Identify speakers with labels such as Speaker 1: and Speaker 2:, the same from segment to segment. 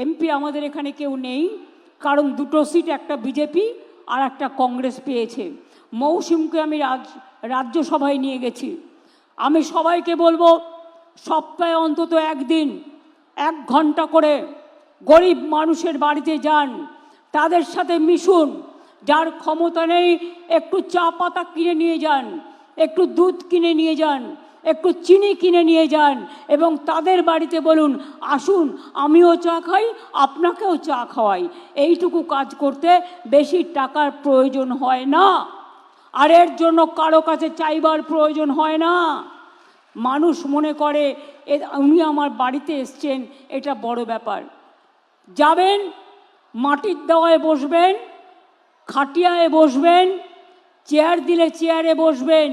Speaker 1: MP আমাদের এখানে কেউ নেই, কারণ দুটো সিট একটা বিজেপি আর একটা কংগ্রেস পেয়েছে। মৌসুমকে আমি রাজ্যসভায় নিয়ে গেছি। আমি সবাইকে বলবো, সপ্তাহে অন্তত একদিন 1 ঘন্টা করে গরিব মানুষের বাড়িতে যান, তাদের সাথে মিশুন। যার ক্ষমতা নেই একটু চা পাতা কিনে নিয়ে যান, একটু দুধ কিনে নিয়ে যান, একটু চিনি কিনে নিয়ে যান এবং তাদের বাড়িতে বলুন, আসুন আমিও চা খাই, আপনাকেও চা খাওয়াই। এইটুকু কাজ করতে বেশি টাকার প্রয়োজন হয় না, আর এর জন্য কারো কাছে চাইবার প্রয়োজন হয় না। মানুষ মনে করে উনি আমার বাড়িতে এসছেন, এটা বড় ব্যাপার। যাবেন, মাটির দেওয়ায় বসবেন, খাটিয়ায় বসবেন, চেয়ার দিলে চেয়ারে বসবেন,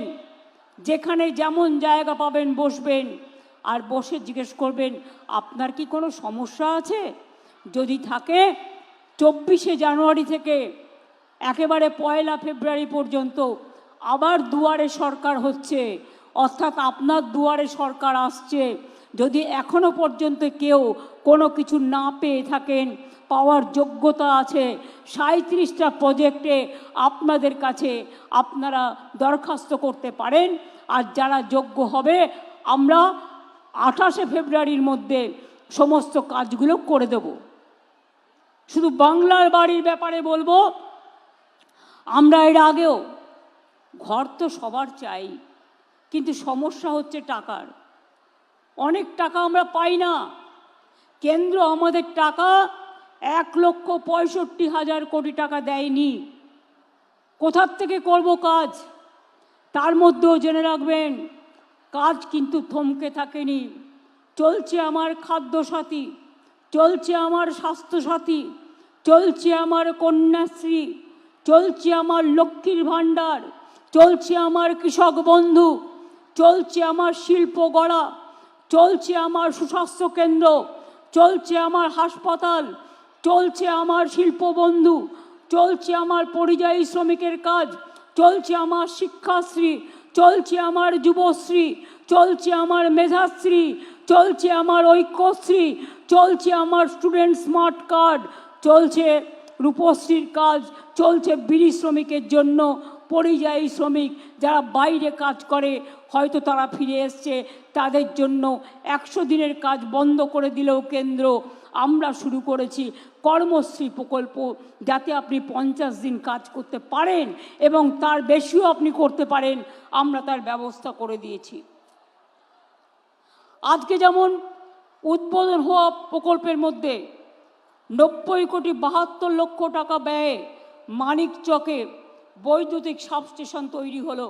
Speaker 1: যেখানে যেমন জায়গা পাবেন বসবেন, আর বসে জিজ্ঞেস করবেন আপনার কি কোনো সমস্যা আছে। যদি থাকে 24শে জানুয়ারি থেকে একেবারে 1 ফেব্রুয়ারি পর্যন্ত আবার দুয়ারে সরকার হচ্ছে, অর্থাৎ আপনার দুয়ারে সরকার আসছে। যদি এখনো পর্যন্ত কেউ কোনো কিছু না পেয়ে থাকেন, পাওয়ার যোগ্যতা আছে, 37টা প্রজেক্টে আপনাদের কাছে আপনারা দরখাস্ত করতে পারেন। আর যারা যোগ্য হবে, আমরা 28শে ফেব্রুয়ারির মধ্যে সমস্ত কাজগুলো করে দেব। শুধু বাংলার বাড়ির ব্যাপারে বলবো, আমরা এর আগেও ঘর তো সবার চাই, কিন্তু সমস্যা হচ্ছে টাকার। অনেক টাকা আমরা পাই না। কেন্দ্র আমাদের টাকা 1,65,000 কোটি টাকা দেয়নি। কোথার থেকে করব কাজ? তার মধ্যেও জেনে রাখবেন, কাজ কিন্তু থমকে থাকেনি। চলছে আমার খাদ্যসাথী, চলছে আমার স্বাস্থ্যসাথী, চলছে আমার কন্যাশ্রী, চলছে আমার লক্ষ্মীর ভাণ্ডার, চলছে আমার কৃষক বন্ধু, চলছে আমার শিল্প গড়া, চলছে আমার সুস্বাস্থ্য কেন্দ্র, চলছে আমার হাসপাতাল, চলছে আমার শিল্প বন্ধু, চলছে আমার পরিযায়ী শ্রমিকের কাজ, চলছে আমার শিক্ষাশ্রী, চলছে আমার যুবশ্রী, চলছে আমার মেধাশ্রী, চলছে আমার ঐক্যশ্রী, চলছে আমার স্টুডেন্ট স্মার্ট কার্ড, চলছে রূপশ্রীর কাজ, চলছে বিড়ি শ্রমিকের জন্য, পরিযায়ী শ্রমিক যারা বাইরে কাজ করে, হয়তো তারা ফিরে এসছে, তাদের জন্য 100 দিনের কাজ বন্ধ করে দিলেও কেন্দ্র, আমরা শুরু করেছি কর্মশ্রী প্রকল্প, যাতে আপনি 50 দিন কাজ করতে পারেন এবং তার বেশিও আপনি করতে পারেন, আমরা তার ব্যবস্থা করে দিয়েছি। আজকে যেমন উদ্বোধন হওয়া প্রকল্পের মধ্যে 90,72,00,000 টাকা ব্যয়ে মানিকচকে বৈদ্যুতিক সাবস্টেশন তৈরি হলো।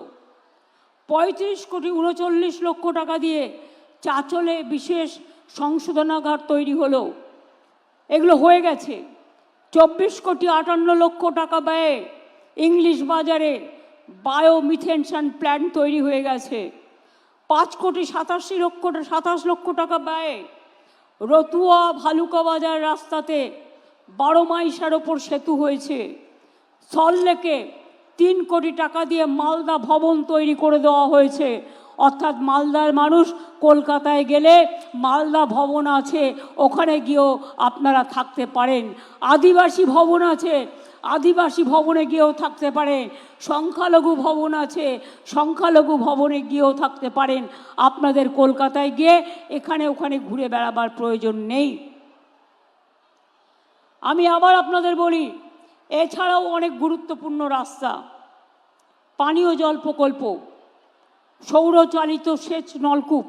Speaker 1: 35,39,00,000 টাকা দিয়ে চাঁচলে বিশেষ সংশোধনাগার তৈরি হলো। এগুলো হয়ে গেছে। 24,58,00,000 টাকা ব্যয়ে ইংলিশ বাজারে বায়োমিথেনশন প্ল্যান্ট তৈরি হয়ে গেছে। 5,87,00,000 টাকা ব্যয়ে রতুয়া ভালুকা বাজার রাস্তাতে 12 মাইলের ওপর সেতু হয়েছে। সল্টলেকে 3 কোটি টাকা দিয়ে মালদা ভবন তৈরি করে দেওয়া হয়েছে, অর্থাৎ মালদার মানুষ কলকাতায় গেলে মালদা ভবন আছে, ওখানে গিয়েও আপনারা থাকতে পারেন। আদিবাসী ভবন আছে, আদিবাসী ভবনে গিয়েও থাকতে পারেন। সংখ্যালঘু ভবন আছে, সংখ্যালঘু ভবনে গিয়েও থাকতে পারেন। আপনাদের কলকাতায় গিয়ে এখানে ওখানে ঘুরে বেড়াবার প্রয়োজন নেই। আমি আবার আপনাদের বলি, এছাড়াও অনেক গুরুত্বপূর্ণ রাস্তা, পানীয় জল প্রকল্প, সৌরচালিত সেচ নলকূপ,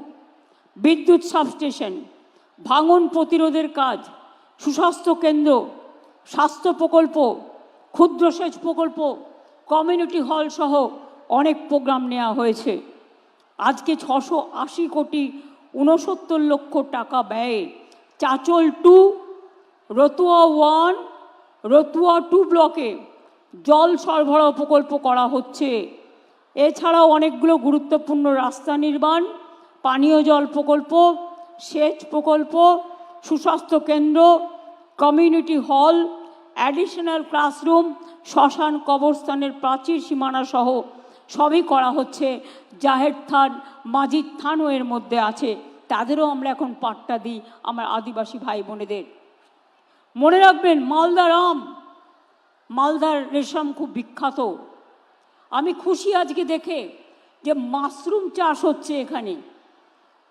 Speaker 1: বিদ্যুৎ সাবস্টেশন, ভাঙন প্রতিরোধের কাজ, সুস্বাস্থ্য কেন্দ্র, স্বাস্থ্য প্রকল্প, ক্ষুদ্র সেচ প্রকল্প, কমিউনিটি হল সহ অনেক প্রোগ্রাম নেওয়া হয়েছে। আজকে 680,69,00,000 টাকা ব্যয়ে চাঁচল 2, রতুয়া 1, রতুয়া 2 ব্লকে জল সরবরাহ প্রকল্প করা হচ্ছে। এছাড়াও অনেকগুলো গুরুত্বপূর্ণ রাস্তা নির্মাণ, পানীয় জল প্রকল্প, সেচ প্রকল্প, সুস্বাস্থ্য কেন্দ্র, কমিউনিটি হল, অ্যাডিশনাল ক্লাসরুম, শ্মশান কবরস্থানের প্রাচীর সীমানা সহ সবই করা হচ্ছে। জাহের থান, মাজিদ থানও এর মধ্যে আছে, তাদেরও আমরা এখন পাট্টা দিই আমার আদিবাসী ভাই বোনেদের। মনে রাখবেন মালদার আম, মালদার রেশম খুব বিখ্যাত। আমি খুশি আজকে দেখে যে মাশরুম চাষ হচ্ছে এখানে,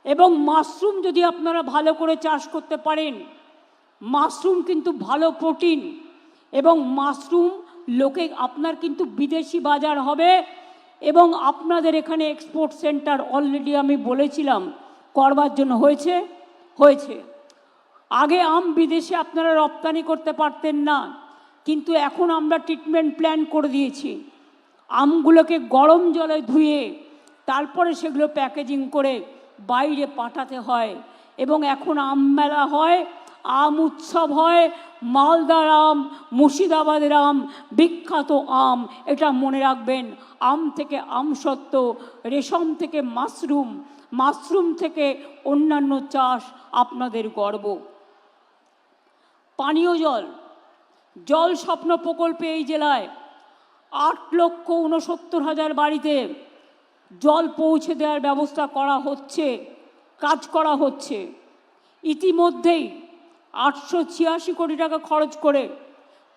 Speaker 1: এবং মাশরুম যদি আপনারা ভালো করে চাষ করতে পারেন, মাশরুম কিন্তু ভালো প্রোটিন, এবং মাশরুম লোকে আপনার কিন্তু বিদেশি বাজার হবে, এবং আপনাদের এখানে এক্সপোর্ট সেন্টার অলরেডি আমি বলেছিলাম করবার জন্য হয়েছে। আগে আম বিদেশে আপনারা রপ্তানি করতে পারতেন না, কিন্তু এখন আমরা ট্রিটমেন্ট প্ল্যান করে দিয়েছি। আমগুলোকে গরম জলে ধুয়ে তারপরে সেগুলো প্যাকেজিং করে বাইরে পাঠাতে হয়, এবং এখন আম মেলা হয়, আম উৎসব হয়। মালদার আম, মুর্শিদাবাদের আম বিখ্যাত আম, এটা মনে রাখবেন। আম থেকে আমসত্ত্ব, রেশম থেকে মাশরুম, মাশরুম থেকে অন্যান্য চাষ আপনাদের গর্ব। পানীয় জল স্বপ্ন প্রকল্পে এই জেলায় 8,69,000 বাড়িতে জল পৌঁছে দেওয়ার ব্যবস্থা করা হচ্ছে, কাজ করা হচ্ছে। ইতিমধ্যেই 886 কোটি টাকা খরচ করে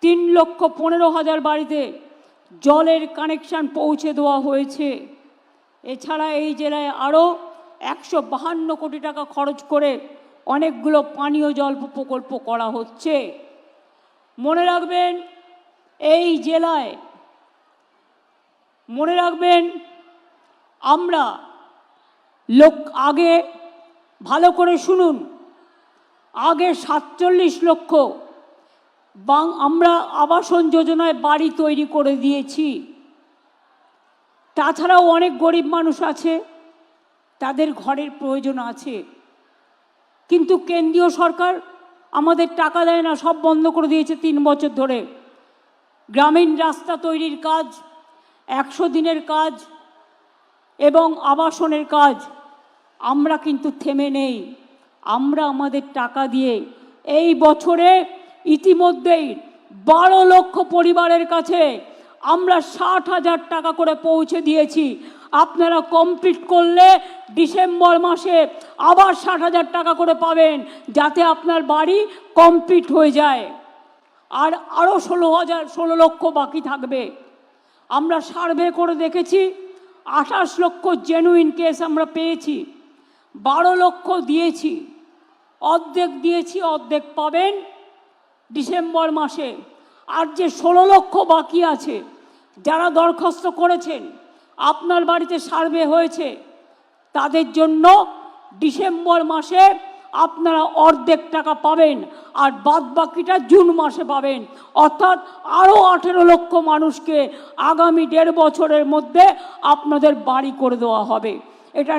Speaker 1: 3,15,000 বাড়িতে জলের কানেকশান পৌঁছে দেওয়া হয়েছে। এছাড়া এই জেলায় আরও 152 কোটি টাকা খরচ করে অনেকগুলো পানীয় জল প্রকল্প করা হচ্ছে। মনে রাখবেন এই জেলায়, মনে রাখবেন আমরা আগে ভালো করে শুনুন, আগে 47 লক্ষ আমরা আবাসন যোজনায় বাড়ি তৈরি করে দিয়েছি। তাছাড়াও অনেক গরিব মানুষ আছে, তাদের ঘরের প্রয়োজন আছে, কিন্তু কেন্দ্রীয় সরকার আমাদের টাকা দেয় না, সব বন্ধ করে দিয়েছে 3 বছর ধরে। গ্রামীণ রাস্তা তৈরির কাজ, 100 দিনের কাজ এবং আবাসনের কাজ আমরা কিন্তু থেমে নেই। আমরা আমাদের টাকা দিয়ে এই বছরে ইতিমধ্যেই 12 লক্ষ পরিবারের কাছে আমরা 60,000 টাকা করে পৌঁছে দিয়েছি। আপনারা কমপ্লিট করলে ডিসেম্বর মাসে আবার 60,000 টাকা করে পাবেন, যাতে আপনার বাড়ি কমপ্লিট হয়ে যায়। আর আরও 16 লক্ষ বাকি থাকবে। আমরা সার্ভে করে দেখেছি, 28 লক্ষ জেনুইন কেস আমরা পেয়েছি, 12 লক্ষ দিয়েছি, অর্ধেক দিয়েছি, অর্ধেক পাবেন ডিসেম্বর মাসে। আর যে 16 লক্ষ বাকি আছে, যারা দরখাস্ত করেছেন, আপনার বাড়িতে সার্ভে হয়েছে, তাদের জন্য ডিসেম্বর মাসে আপনারা অর্ধেক টাকা পাবেন, আর বাদ বাকিটা জুন মাসে পাবেন। অর্থাৎ আরও 18 লক্ষ মানুষকে আগামী 1.5 বছরের মধ্যে আপনাদের বাড়ি করে দেওয়া হবে। এটা